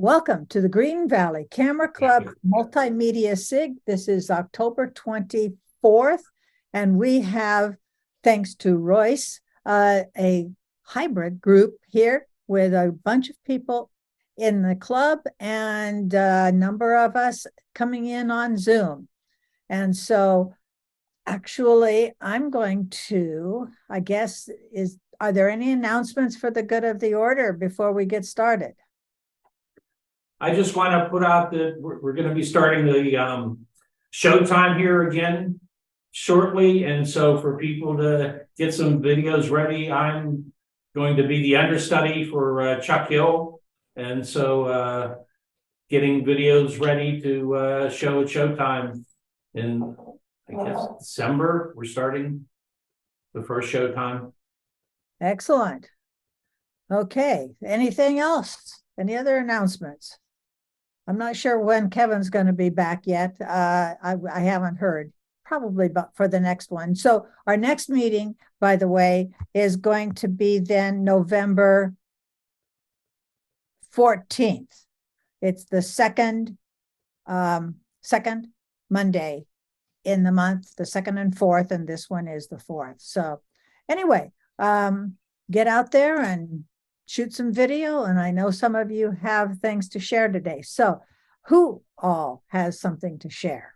Welcome to the Green Valley Camera Club Multimedia SIG. This is October 24th, and we have, thanks to Royce, a hybrid group here with a bunch of people in the club and a number of us coming in on Zoom. And so actually, I'm going to, are there any announcements for the good of the order before we get started? I just want to put out that we're going to be starting the showtime here again shortly. And so for people to get some videos ready, I'm going to be the understudy for Chuck Hill. And so getting videos ready to show at showtime in, I guess, December. We're starting the first showtime. Excellent. Okay. Anything else? Any other announcements? I'm not sure when Kevin's going to be back yet. I haven't heard, probably but for the next one. So our next meeting, by the way, is going to be then November 14th. It's the second Monday in the month, the second and fourth, and this one is the fourth. So anyway, get out there and shoot some video, and I know some of you have things to share today. So who all has something to share?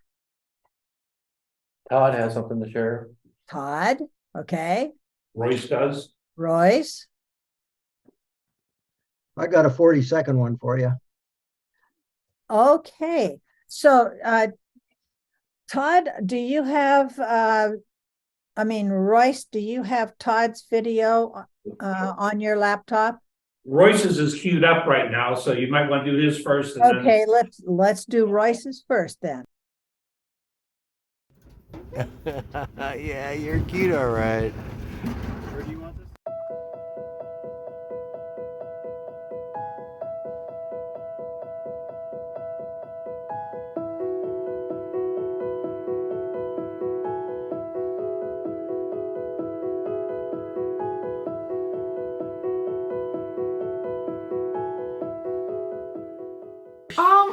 Todd has something to share. Todd, okay. Royce does. Royce. I got a 40-second one for you. Okay. So Todd, do you have, Royce, do you have Todd's video on your laptop? Royce's is queued up right now, so you might want to do his first. And okay, let's do Royce's first then. Yeah, you're cute, all right. Where do you want this?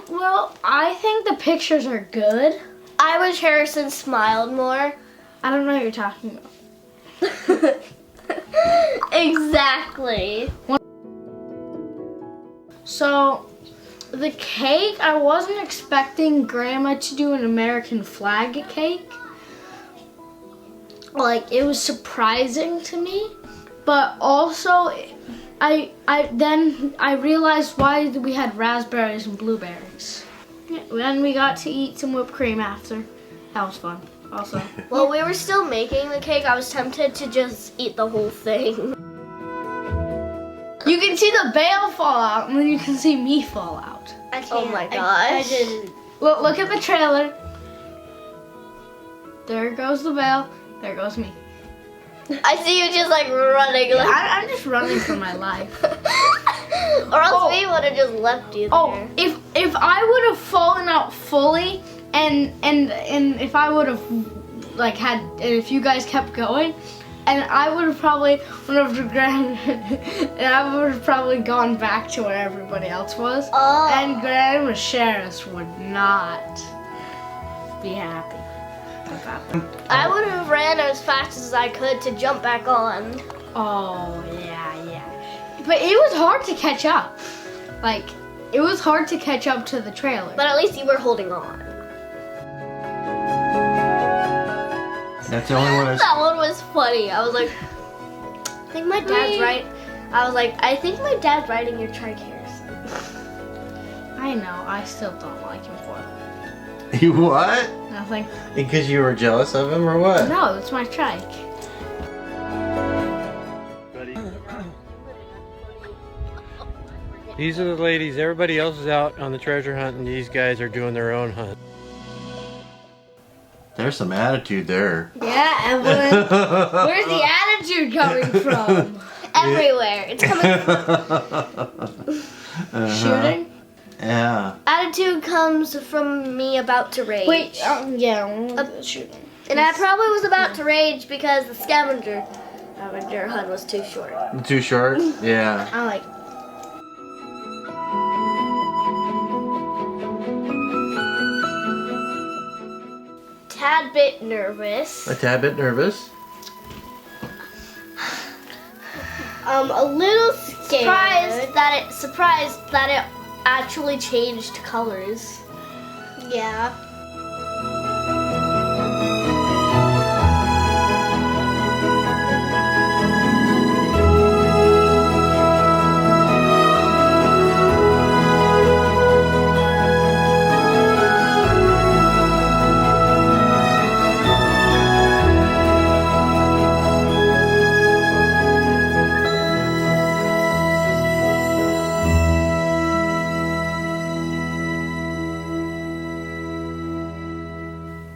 Well, I think the pictures are good. I wish Harrison smiled more. I don't know what you're talking about. Exactly. So, the cake, I wasn't expecting Grandma to do an American flag cake. Like, it was surprising to me, but also I realized why we had raspberries and blueberries. Then we got to eat some whipped cream after. That was fun also. While we were still making the cake, I was tempted to just eat the whole thing. You can see the bale fall out, and then you can see me fall out. I can't. Oh my gosh. I didn't. Look at the trailer. There goes the bale. There goes me. I see you just like running. Yeah, I'm just running for my life. Or else we would have just left you there. Oh, if I would have fallen out fully, and if I would have like had, and if you guys kept going, and I would have probably went over to Gran, and I would have probably gone back to where everybody else was, and Grandma Sheriff would not be happy. I would have ran as fast as I could to jump back on. Oh, yeah. But it was hard to catch up. Like, it was hard to catch up to the trailer. But at least you were holding on. That's the only one. That one was funny. I was like, I think my dad's right. I was like, I think my dad's riding your trike, Harrison. I know, I still don't like him for it. You what? Nothing. Because you were jealous of him or what? No, it's my trike. These are the ladies. Everybody else is out on the treasure hunt, and these guys are doing their own hunt. There's some attitude there. Yeah, Evelyn. Where's the attitude coming from? Everywhere. It's coming from Shooting? Yeah. Attitude comes from me about to rage. Wait, yeah, shooting. And I probably was about to rage because the scavenger hunt was too short. Too short? Yeah. I like tad bit nervous. A tad bit nervous. A little scared. Surprised that it actually changed colors. Yeah.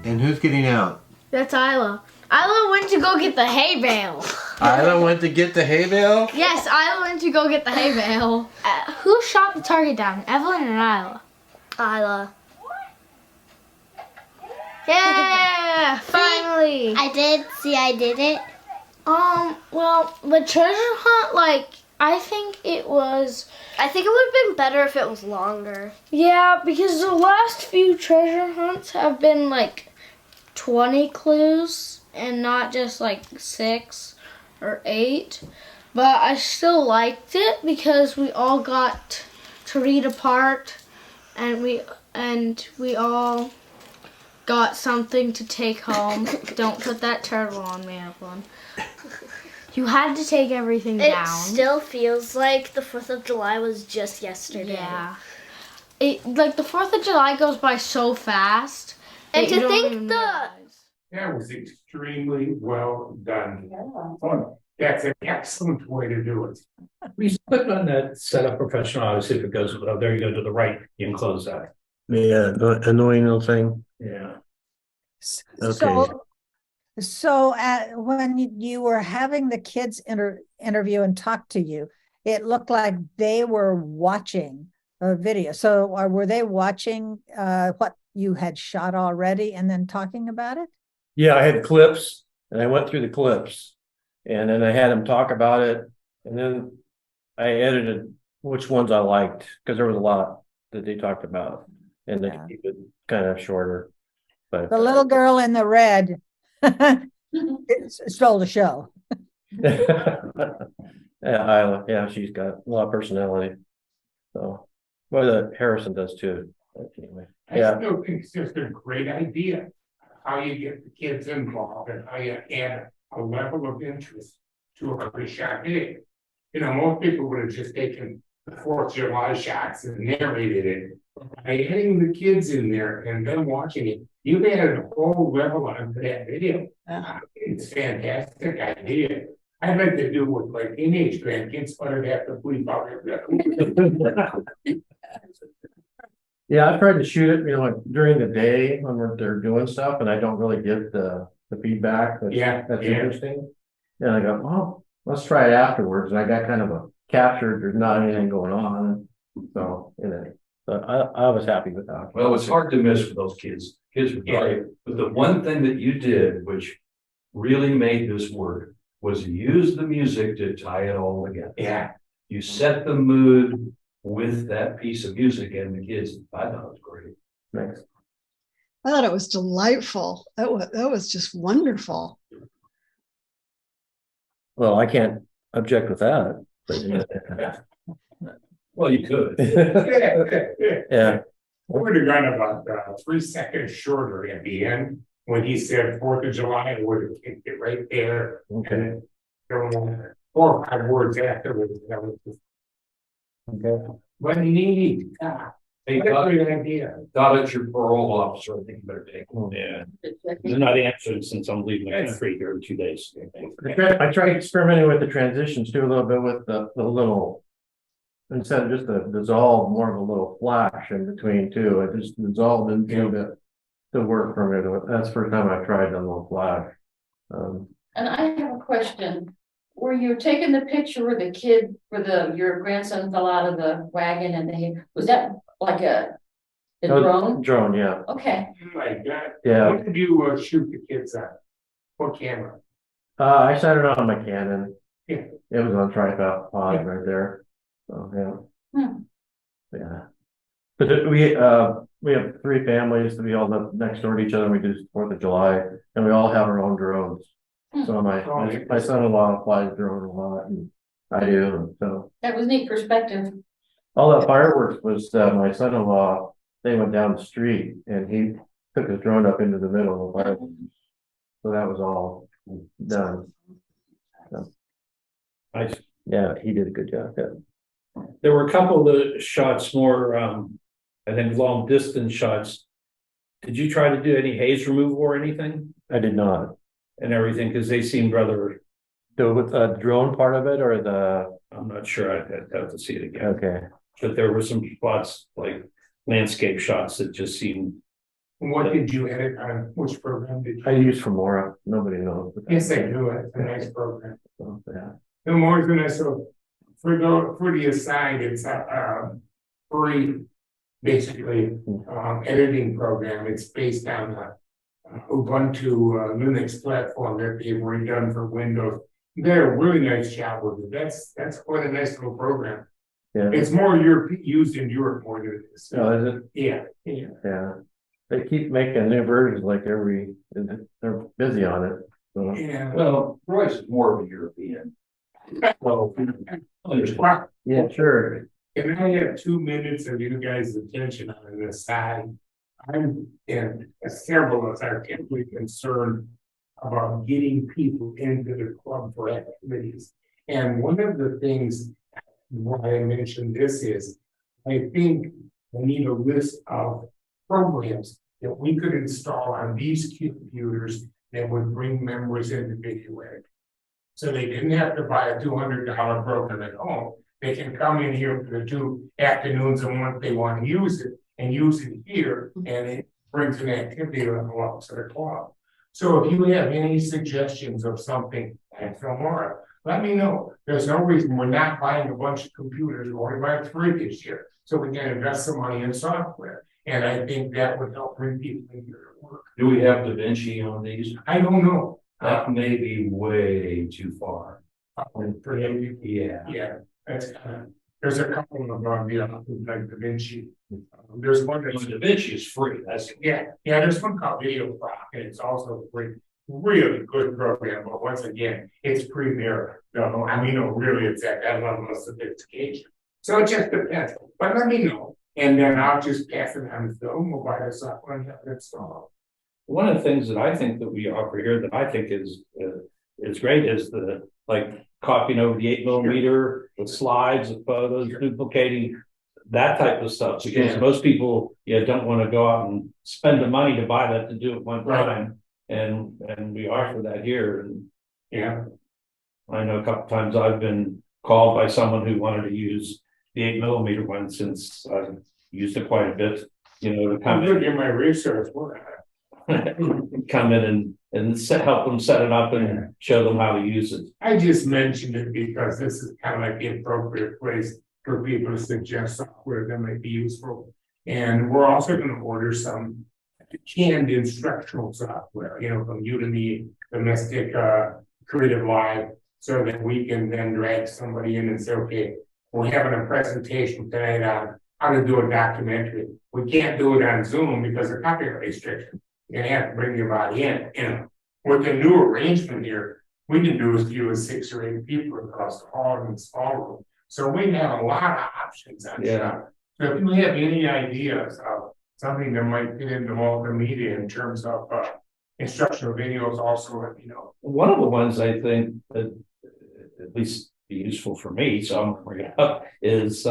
And who's getting out? That's Isla. Isla went to go get the hay bale. Isla went to get the hay bale? Yes, Isla went to go get the hay bale. Who shot the target down, Evelyn or Isla? Isla. Yeah, finally. I did it. Well, the treasure hunt, like, I think it would have been better if it was longer. Yeah, because the last few treasure hunts have been like 20 clues and not just like 6 or 8. But I still liked it because we all got to read a part and we all got something to take home. Don't put that turtle on me, Evelyn. You had to take everything down. It still feels like the 4th of July was just yesterday. Yeah. Like the 4th of July goes by so fast. And that you to don't think even the realize. That was extremely well done. Oh, that's an excellent way to do it. We click on that setup professional, obviously if it goes, oh, there you go to the right, you can close that. Yeah, the annoying little thing. Yeah. Okay. So when you were having the kids interview and talk to you, it looked like they were watching a video. So were they watching what you had shot already and then talking about it? Yeah, I had clips and I went through the clips and then I had them talk about it. And then I edited which ones I liked because there was a lot that they talked about and they keep it kind of shorter. But The little girl in the red stole the show. Yeah, she's got a lot of personality. So, well, Harrison does too. Anyway, I still think it's just a great idea how you get the kids involved and how you add a level of interest to every shot. You know, most people would have just taken the 4th of July shots and narrated it. By adding the kids in there and then watching it, you've added a whole level onto that video. It's a fantastic idea. I'd like to do with like teenage grandkids, but I'd have to bleep out everything. yeah, I tried to shoot it, like during the day when they're doing stuff, and I don't really get the feedback. That's interesting. And I go, oh, let's try it afterwards. And I got kind of a captured. There's not anything going on, so I was happy with that. Well, it's hard to miss for those kids. Kids were great. But the one thing that you did, which really made this work, was use the music to tie it all together. Yeah. You set the mood with that piece of music, and the kids, I thought it was great. Thanks. I thought it was delightful. That was just wonderful. Well, I can't object with that. Well, you could. Yeah. I would have gone about 3 seconds shorter at the end when he said 4th of July. I would have kicked it right there. Okay. And 4 or 5 words afterwards. That was just but neat. Hey, What a great idea. Thought it's your parole officer. I think you better take it. Yeah. They're not answered since I'm leaving the country here in 2 days. I tried experimenting with the transitions too a little bit with the little, instead of just a dissolve, more of a little flash in between too. I just dissolved into the work from it. That's the first time I tried the little flash. And I have a question. Were you taking the picture where the kid, where your grandson fell out of the wagon and was that like a drone? Drone, yeah. Okay. Oh my God. Yeah. What did you shoot the kids on? What camera? I shot it on my Canon. Yeah. It was on tripod right there. So yeah. Yeah. But we have 3 families to be all next door to each other. We do 4th of July, and we all have our own drones. So my son-in-law flies drone a lot, and I do. And so That was neat perspective. all that fireworks was my son-in-law. They went down the street, and he took his drone up into the middle of the fireworks. So that was all done. So, yeah, he did a good job. Yeah. There were a couple of the shots more, I think long distance shots. Did you try to do any haze removal or anything? I did not. And everything, because they seemed rather. The drone part of it, or the? I'm not sure. I'd have to see it again. Okay. But there were some spots like landscape shots that just seemed. What did you edit on? Which program did you? I use Filmora. Nobody knows. Yes, I do. It's a nice program. So, yeah. Filmora's a nice. So for the aside, it's free, basically editing program. It's based on Ubuntu Linux platform that they've redone for Windows. They did a really nice job with it. That's quite a nice little program. Yeah. It's more used in Europe more than it is. Oh, is it? Yeah. They keep making new versions like they're busy on it. So. Yeah. Well, Royce is more of a European. So, yeah, sure. Can I have 2 minutes of you guys' attention on this side? I'm and several of us are deeply concerned about getting people into the club for activities. And one of the things why I mentioned this is, I think we need a list of programs that we could install on these computers that would bring members into video ed. So they didn't have to buy a $200 program at home. They can come in here for the 2 afternoons and once they want to use it and use it here, and it brings an activity along to the club. So if you have any suggestions of something at Filmora, let me know. There's no reason we're not buying a bunch of computers. We're only buying 3 this year. So we can invest some money in software. And I think that would help bring people in here to work. do we have Da Vinci on these? I don't know. That may be way too far. Yeah, that's there's a couple of them like Da Vinci. There's one that's Da Vinci is free. That's there's one called Video Proc, and it's also free. Really good program, but once again, it's premier. No, I mean, no, really, it's at that level of sophistication. So it just depends. But let me know, and then I'll just pass it on to Phil. We'll buy the software and have it installed. One of the things that I think that we offer here that I think is great is the copying over the 8mm, the slides, the photos, duplicating that type of stuff. Because most people don't want to go out and spend the money to buy that to do it one time. And we offer that here. And I know a couple times I've been called by someone who wanted to use the 8mm one, since I've used it quite a bit, to come in my research work. Come in and help them set it up and show them how to use it. I just mentioned it because this is kind of like the appropriate place for people to suggest software that might be useful. And we're also going to order some canned instructional software, from Udemy, Domestic, Creative Live, so that we can then drag somebody in and say, okay, we're having a presentation tonight on how to do a documentary. We can't do it on Zoom because of copyright restrictions. You're gonna have to bring everybody in. With the new arrangement here, we can do as few as 6 or 8 people across the hall in the small room. So we have a lot of options on stuff. So if you have any ideas of something that might fit into multimedia in terms of instructional videos, also let me know. One of the ones I think that at least be useful for me, so I'm bringing it up, is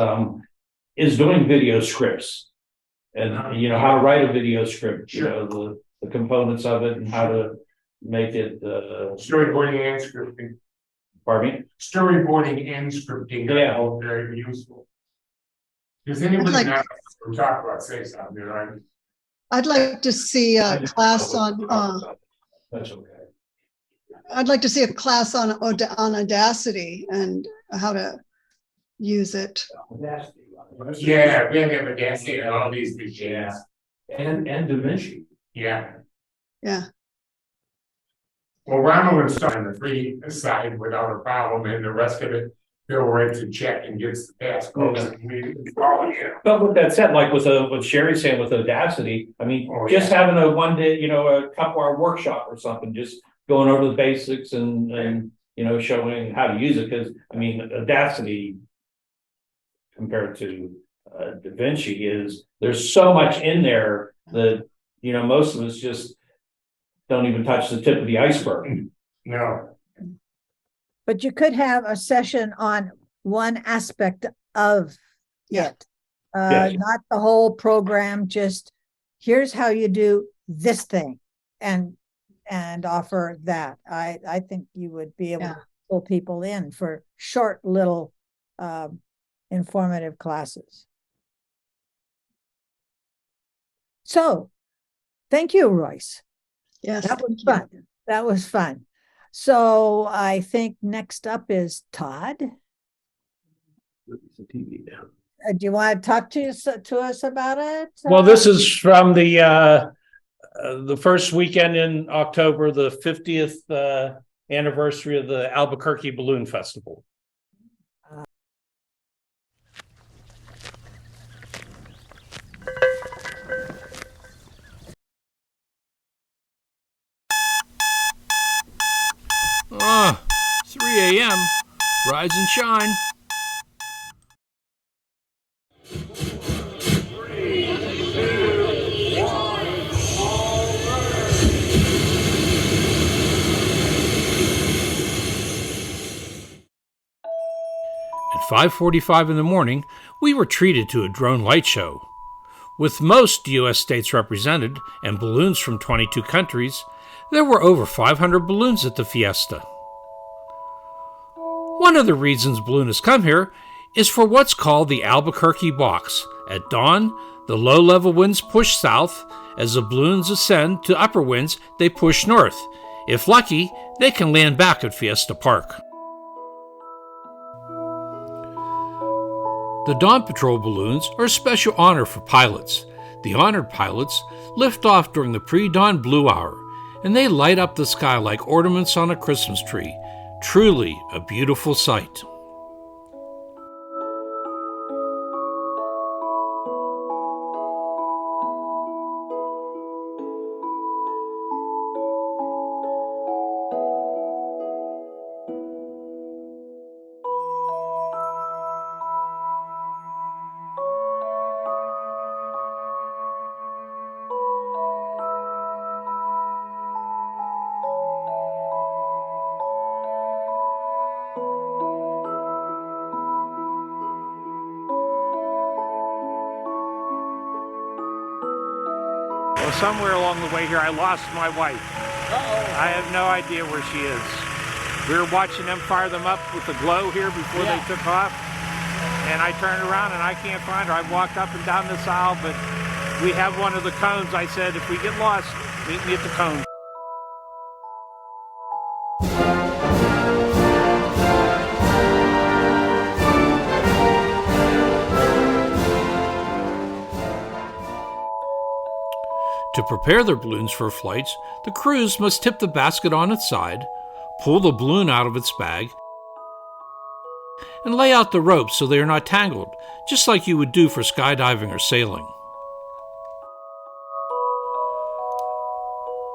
doing video scripts, and how to write a video script, the components of it and how to make it storyboarding and scripting. Pardon me? Storyboarding and scripting are all very useful. Does anybody not talk about say something, right? I'd like to see a class on that's okay. I'd like to see a class on Audacity and how to use it. Yeah, we have Audacity and all these machines. And Da Vinci. Yeah. Well, Ronald installed on the free side without a problem, and the rest of it Bill writes a check and gets the passcode. And we install it, yeah. But with that said, like with what Sherry's saying with Audacity, I mean, Oh, just yeah. having a 1 day, a couple hour workshop or something, just going over the basics and showing how to use it, because I mean, Audacity compared to Da Vinci there's so much in there that most of us just don't even touch the tip of the iceberg. No, But you could have a session on one aspect of Yeah. it. Yes. Not the whole program, just here's how you do this thing and offer that. I think you would be able Yeah. to pull people in for short little informative classes. So thank you, Royce. Yes. That was thank you. fun. That was fun. So I think next up is Todd. Do you want to talk to us about it? Well, this is from the first weekend in October, the 50th anniversary of the Albuquerque Balloon Festival. Ah, 3 a.m. Rise and shine. At 5:45 in the morning, we were treated to a drone light show. With most U.S. states represented and balloons from 22 countries, there were over 500 balloons at the fiesta. One of the reasons balloonists come here is for what's called the Albuquerque box. At dawn, the low-level winds push south. As the balloons ascend to upper winds, they push north. If lucky, they can land back at Fiesta Park. The Dawn Patrol balloons are a special honor for pilots. The honored pilots lift off during the pre-dawn blue hour, and they light up the sky like ornaments on a Christmas tree. Truly a beautiful sight. Well, somewhere along the way here, I lost my wife. I have no idea where she is. We were watching them fire them up with the glow here before they took off. And I turned around and I can't find her. I walked up and down this aisle, but we have one of the cones. I said, if we get lost, meet me at the cone. To prepare their balloons for flights, the crews must tip the basket on its side, pull the balloon out of its bag, and lay out the ropes so they are not tangled, just like you would do for skydiving or sailing.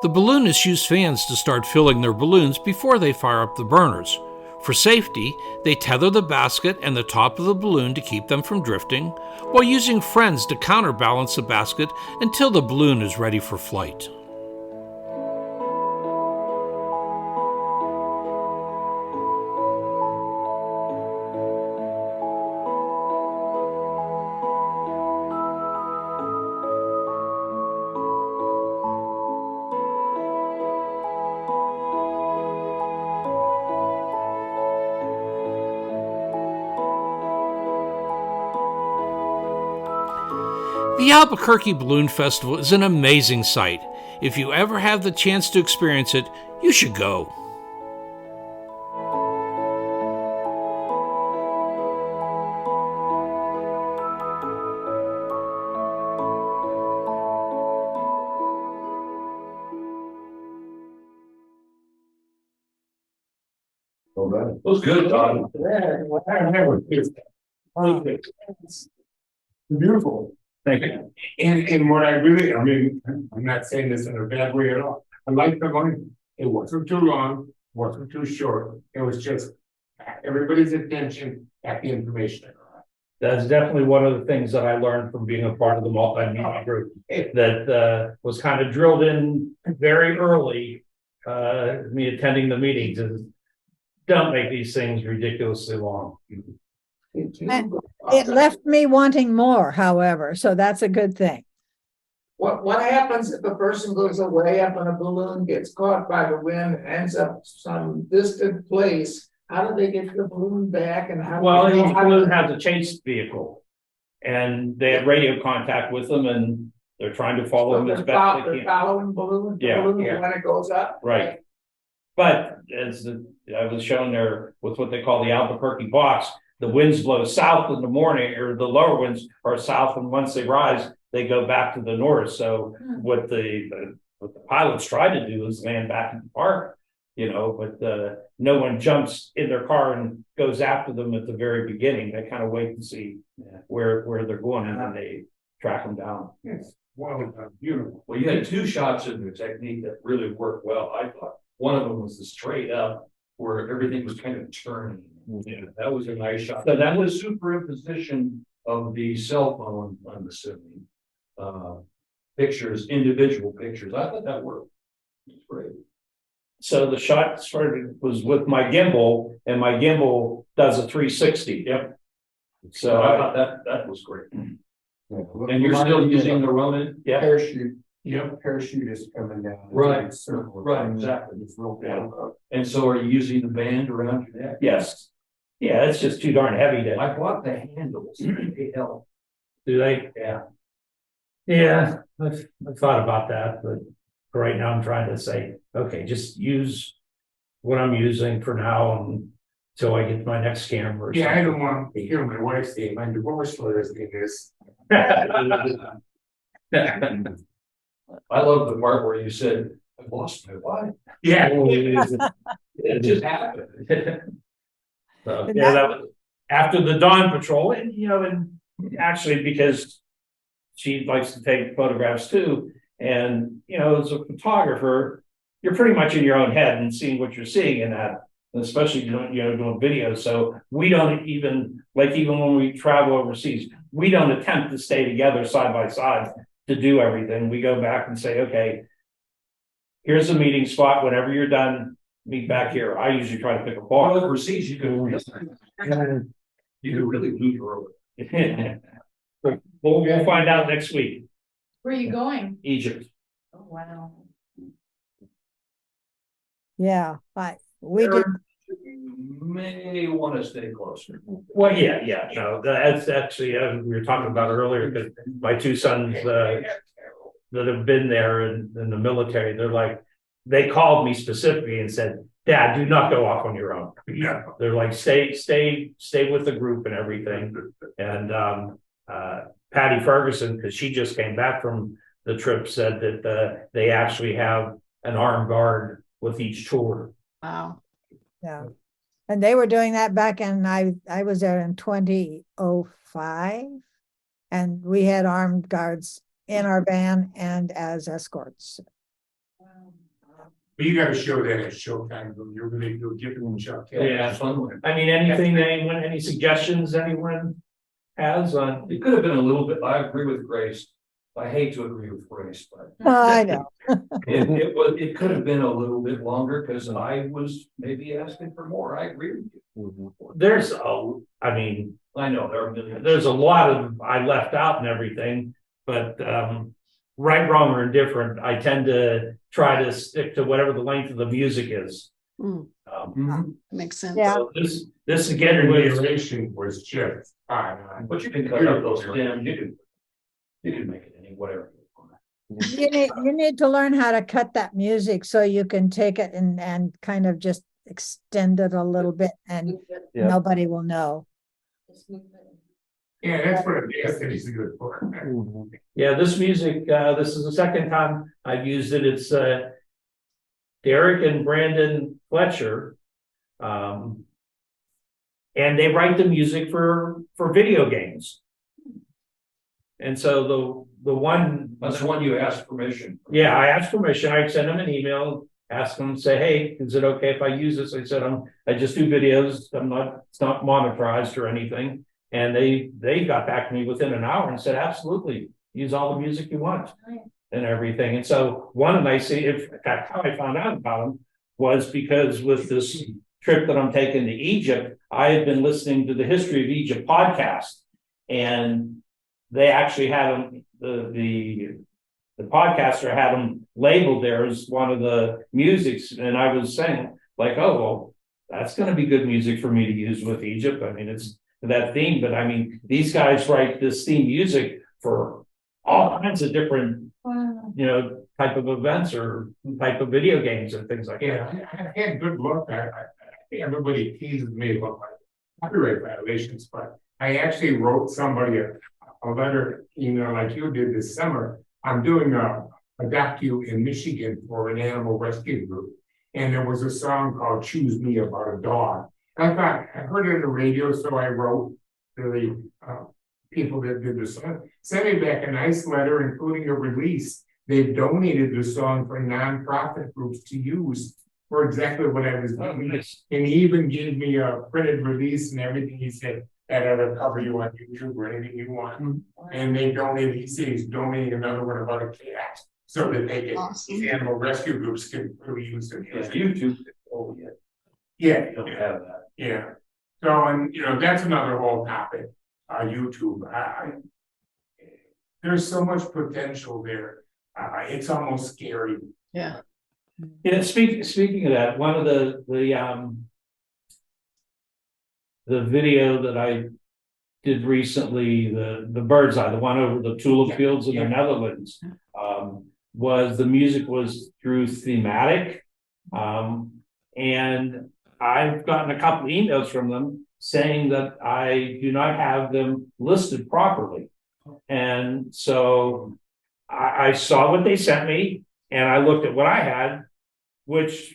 The balloonists use fans to start filling their balloons before they fire up the burners. For safety, they tether the basket and the top of the balloon to keep them from drifting, while using friends to counterbalance the basket until the balloon is ready for flight. The Albuquerque Balloon Festival is an amazing sight. If you ever have the chance to experience it, you should go. Well done. It was good, Don. Beautiful. Thank you. And what I really, I mean, I'm not saying this in a bad way at all. I like the one, it wasn't too long, wasn't too short. It was just everybody's attention at the information. That's definitely one of the things that I learned from being a part of the multimedia group that was kind of drilled in very early. Me attending the meetings is don't make these things ridiculously long. It left me wanting more, however, so that's a good thing. What happens if a person goes away up and a balloon gets caught by the wind, ends up some distant place? How do they get the balloon back and how? Well, each balloon has a chase vehicle and they have radio contact with them and they're trying to follow them as best they can. Following balloon, when it goes up. Right. But as I was shown there with what they call the Albuquerque box, the winds blow south in the morning, or the lower winds are south, and once they rise, they go back to the north. So what the pilots try to do is land back in the park, but no one jumps in their car and goes after them at the very beginning. They kind of wait and see where they're going, and then they track them down. Yes, well, beautiful. Well, you had two shots in the technique that really worked well, I thought. One of them was the straight up where everything was kind of turning. Yeah, that was a nice shot. So that was superimposition of the cell phone, I'm assuming. Pictures, individual pictures. I thought that worked. It's great. So the shot was with my gimbal, and my gimbal does a 360. Yep. So I thought that was great. And you're still using the Ronin? Yeah. Parachute. Yep, parachute is coming down. Right, right, exactly. It's real down. And so are you using the band around your neck? Yes. Yeah, it's just too darn heavy to. I bought the handles. They help. Do they? Yeah. Yeah, I've thought about that, but for right now I'm trying to say, okay, just use what I'm using for now until I get my next camera. Yeah, I don't want to hear my wife's name. My divorce lawyer's name is. I love the part where you said, I lost my wife. Yeah. It just happened. So, yeah, that was after the dawn patrol, and actually because she likes to take photographs too, and as a photographer, you're pretty much in your own head and seeing what you're seeing in that, especially doing videos. So we don't even when we travel overseas, we don't attempt to stay together side by side to do everything. We go back and say, okay, here's a meeting spot. Whenever you're done, meet back here. I usually try to pick a bar. Well, overseas, you can really lose early. We'll find out next week. Where are you going? Egypt. Oh, wow. Yeah, we did. You may want to stay closer. Well, yeah. No, that's actually we were talking about earlier because my two sons that have been there in the military, they called me specifically and said, "Dad, do not go off on your own." Yeah. They're like, stay with the group and everything. And Patty Ferguson, because she just came back from the trip, said that they actually have an armed guard with each tour. Wow. Yeah. And they were doing that back in, I was there in 2005, and we had armed guards in our van and as escorts. But you gotta show that at showtime, you'll give them a shot. Yeah, fun. I mean, any suggestions anyone has on? It could have been a little bit, I agree with Grace. I hate to agree with Grace, but I know. it could have been a little bit longer because I was maybe asking for more. I agree with you. I know there's a lot of I left out and everything, but right, wrong, or indifferent, I tend to try to stick to whatever the length of the music is. Makes sense. Yeah. So this again was just fine. But you can cut up those stems. You can make it any whatever you want. You need to learn how to cut that music so you can take it and kind of just extend it a little bit, and nobody will know. Yeah, that's what it's good for. Yeah, this music, this is the second time I've used it. It's Derek and Brandon Fletcher And they write the music for video games. And so the one That's the one you asked permission. Yeah, I asked permission. I sent them an email, asked them, say, hey, is it okay if I use this? I said, I just do videos. It's not monetized or anything. And they got back to me within an hour and said, absolutely, use all the music you want and everything. And so one of how I found out about them was because with this trip that I'm taking to Egypt, I had been listening to the History of Egypt podcast, and they actually had them, the podcaster had them labeled there as one of the musics. And I was saying like, oh, well, that's going to be good music for me to use with Egypt. I mean, it's that theme, but I mean, these guys write this theme music for all kinds of different, type of events or type of video games and things like that. Yeah, I had good luck. I think everybody teases me about my copyright violations, but I actually wrote somebody a letter, like you did this summer. I'm doing a docu in Michigan for an animal rescue group. And there was a song called Choose Me about a dog. I thought, I heard it on the radio, so I wrote to the people that did the song. Sent me back a nice letter, including a release. They've donated the song for nonprofit groups to use for exactly what I was doing. And he even gave me a printed release and everything. He said, that ought cover you on YouTube or anything you want. And they donated, he said he's donating another one about a cat so that they can, these animal rescue groups can really use it. Yeah, YouTube. Oh, yeah. Yeah. You don't have that. Yeah. So, and that's another whole topic, YouTube. There's so much potential there. It's almost scary. Yeah. Yeah. Speaking of that, one of the video that I did recently, the bird's eye, the one over the tulip fields in the Netherlands, the music was through Thematic. And I've gotten a couple of emails from them saying that I do not have them listed properly. And so I saw what they sent me and I looked at what I had, which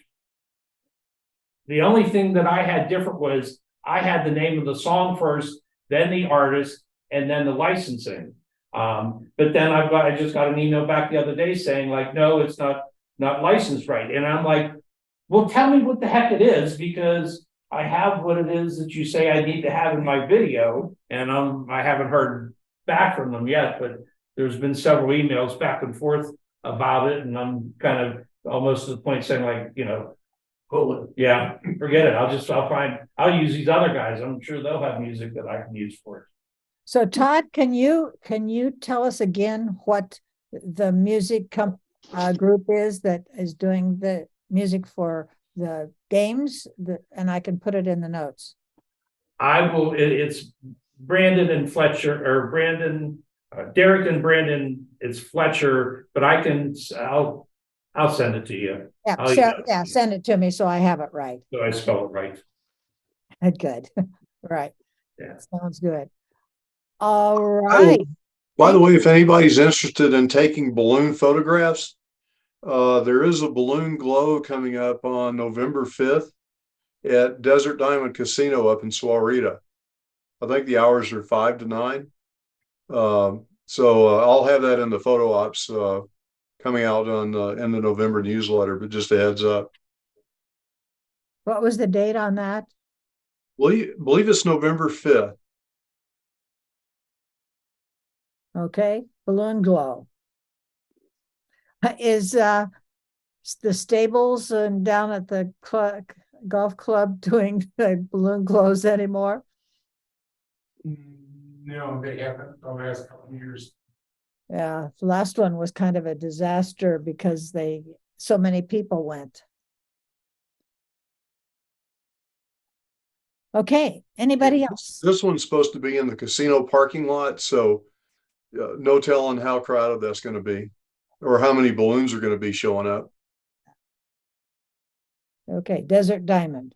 the only thing that I had different was I had the name of the song first, then the artist, and then the licensing. But then I just got an email back the other day saying like, no, it's not licensed right. And I'm like, well, tell me what the heck it is, because I have what it is that you say I need to have in my video. And I haven't heard back from them yet, but there's been several emails back and forth about it. And I'm kind of almost to the point saying like, yeah, forget it. I'll use these other guys. I'm sure they'll have music that I can use for it. So Todd, can you tell us again what the music group is that is doing the music for the games, and I can put it in the notes. I will. It's Brandon and Fletcher, or Brandon, Derek and Brandon. It's Fletcher, but I'll send it to you. Yeah, send it to me so I have it right. So I spell it right. Good. Right. Yeah. Sounds good. All right. By the way, if anybody's interested in taking balloon photographs, there is a balloon glow coming up on November 5th at Desert Diamond Casino up in Sahuarita. I think the hours are 5 to 9. So I'll have that in the photo ops coming out in the November newsletter, but just a heads up. What was the date on that? Believe it's November 5th. Okay, balloon glow. Is the stables and down at the golf club doing the balloon glows anymore? No, they haven't the last couple of years. Yeah, the last one was kind of a disaster because so many people went. Okay, anybody else? This one's supposed to be in the casino parking lot, so no telling how crowded that's going to be or how many balloons are going to be showing up. Okay, Desert Diamond.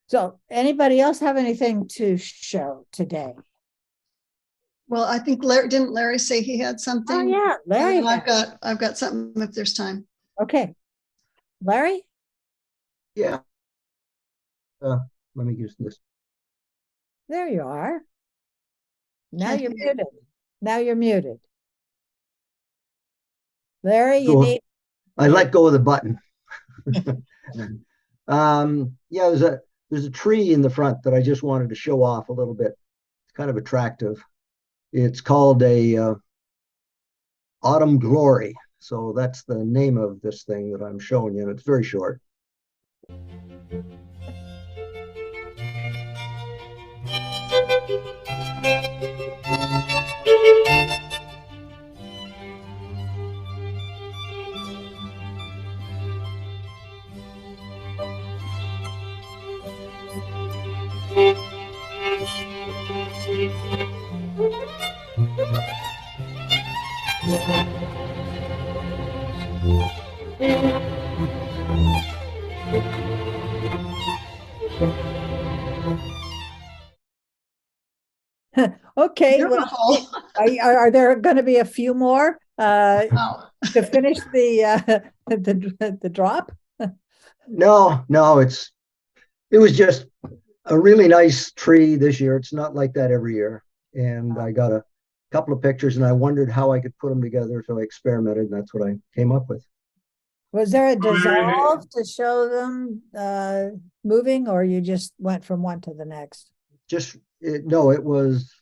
So anybody else have anything to show today? Well, I think didn't Larry say he had something? Oh yeah, Larry. I've got something if there's time. Okay. Larry? Yeah. let me use this. There you are. Now Can't you're hear. muted. Now you're muted. Larry, you Go- need, I let go of the button. Yeah, there's a tree in the front that I just wanted to show off a little bit. It's kind of attractive. It's called a autumn glory. So that's the name of this thing that I'm showing you. It's very short. okay, well, Beautiful. are there going to be a few more Oh, to finish the drop? No, it was just a really nice tree this year. It's not like that every year. And I got a couple of pictures and I wondered how I could put them together. So I experimented and that's what I came up with. Was there a dissolve to show them moving, or you just went from one to the next? No, it was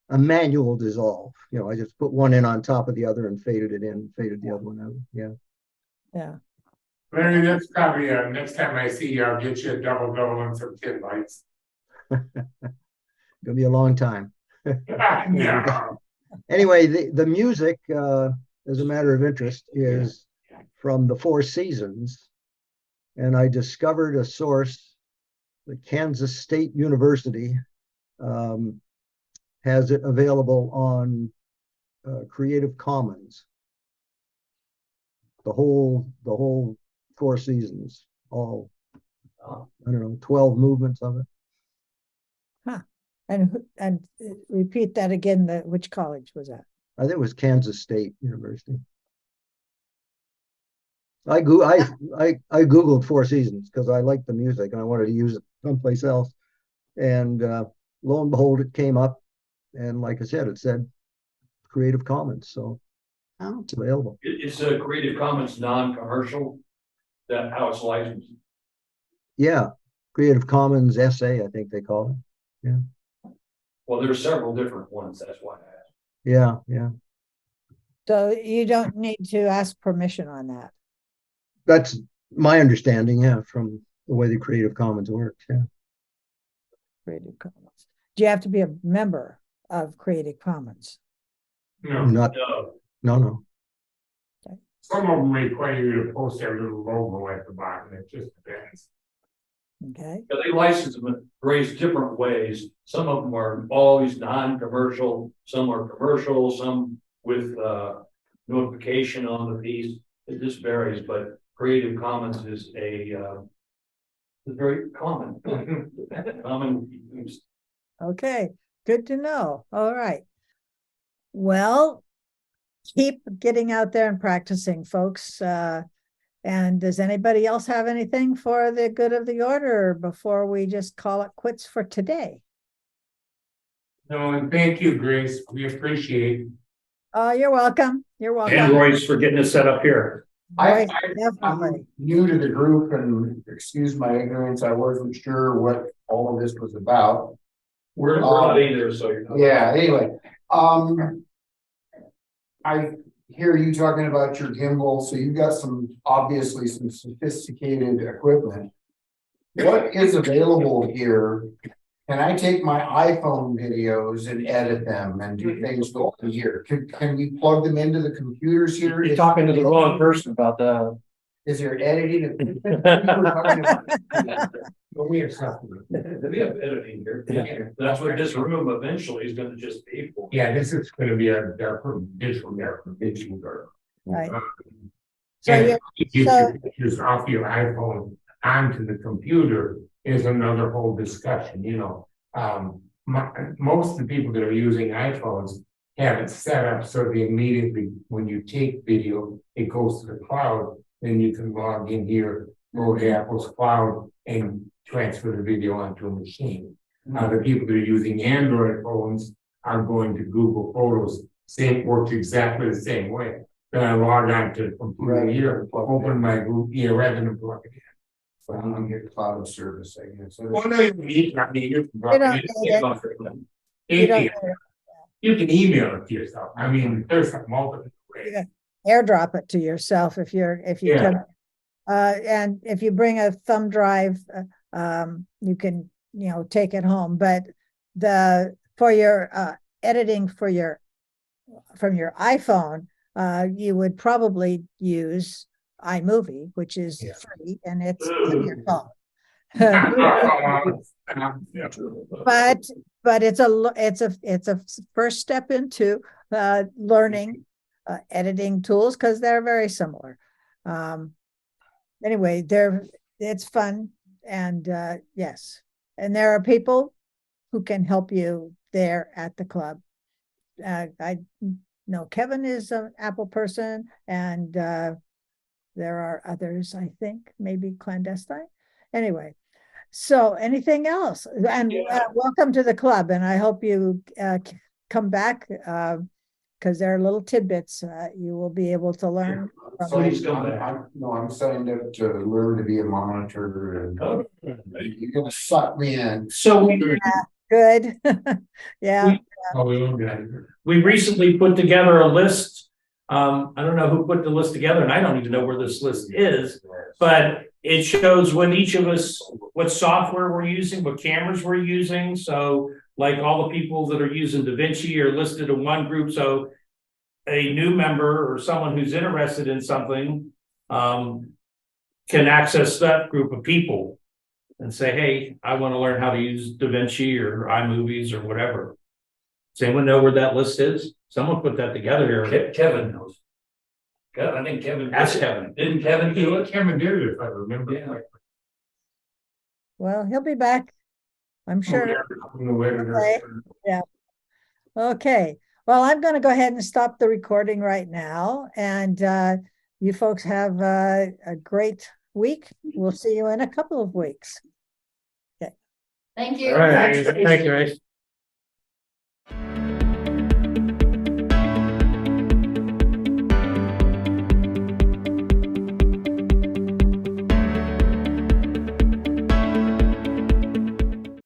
a manual dissolve. You know, I just put one in on top of the other and faded it in, faded the other one out. Yeah. Yeah. Larry, that's probably, next time I see you, I'll get you a double and some kid lights. Gonna be a long time. No. Anyway, the music, as a matter of interest, is from the Four Seasons. And I discovered a source, the Kansas State University has it available on Creative Commons. The whole Four Seasons, all, I don't know, 12 movements of it. Huh. And repeat that again, which college was that? I think it was Kansas State University. I Googled Four Seasons because I liked the music and I wanted to use it someplace else. And lo and behold, it came up. And like I said, it said Creative Commons. So it's available. It's a Creative Commons non-commercial, that how it's licensed. Yeah. Creative Commons SA, I think they call it. Yeah. Well, there's several different ones, that's why I asked. Yeah. So you don't need to ask permission on that. That's my understanding, yeah, from the way the Creative Commons works. Yeah. Creative Commons. Do you have to be a member of Creative Commons? No. No. Some of them require you to post their little logo at the bottom. It just depends. Okay. Yeah, they license them in various different ways. Some of them are always non-commercial, some are commercial, some with notification on the piece. It just varies, but Creative Commons is very common. Common use. Okay, good to know. All right. Well, keep getting out there and practicing, folks. And does anybody else have anything for the good of the order before we just call it quits for today? No, and thank you, Grace. We appreciate it. Oh, you're welcome. You're welcome. And Royce for getting us set up here. Right, I'm new to the group and excuse my ignorance. I wasn't sure what all of this was about. We're not either, so you're not. Yeah, anyway, I hear you talking about your gimbal, so you've got obviously some sophisticated equipment. What is available here? Can I take my iPhone videos and edit them and do things over here? Can we plug them into the computers here? You're talking to the wrong person about that. Is there editing? We have something. We have editing here. Yeah. That's what this room eventually is gonna just be for. Yeah, this is gonna be a digital dark. Right. So you get pictures off your iPhone onto the computer is another whole discussion, you know. Most of the people that are using iPhones have it set up so they immediately, when you take video, it goes to the cloud, then you can log in here go to Apple's cloud and transfer the video onto a machine. The people that are using Android phones are going to Google Photos. Same works exactly the same way. Then I log on to the computer here, open my Google rather than plug it in. So I'm gonna get cloud service, I guess. Well, no, you need, not need, you can plug don't it need in. You don't You can email it to yourself. I mean, there's a multiple ways. airdrop it to yourself if you Yeah. can. And if you bring a thumb drive, you can, take it home, but for your editing from your iPhone, you would probably use iMovie, which is free and it's on your phone. But it's a first step into learning editing tools because they're very similar. Anyway, it's fun, and yes, and there are people who can help you there at the club. I know Kevin is an Apple person, and there are others, I think, maybe clandestine. Anyway, so anything else? And welcome to the club, and I hope you come back because there are little tidbits you will be able to learn. So I'm signed up to learn to be a monitor, and you're gonna suck me in. So good. Yeah. We recently put together a list. I don't know who put the list together, and I don't even know where this list is, but it shows when each of us, what software we're using, what cameras we're using. So like all the people that are using DaVinci are listed in one group. So a new member or someone who's interested in something can access that group of people and say, hey, I want to learn how to use DaVinci or iMovies or whatever. Does anyone know where that list is? Someone put that together here. Kevin knows. I think Kevin. Ask Kevin. Didn't Kevin do it? Kevin did it, if I remember. Yeah. Well, he'll be back, I'm sure. Okay. Yeah. Okay. Well, I'm going to go ahead and stop the recording right now. And you folks have a great week. We'll see you in a couple of weeks. Okay. Thank you. All right. Thank you, Race.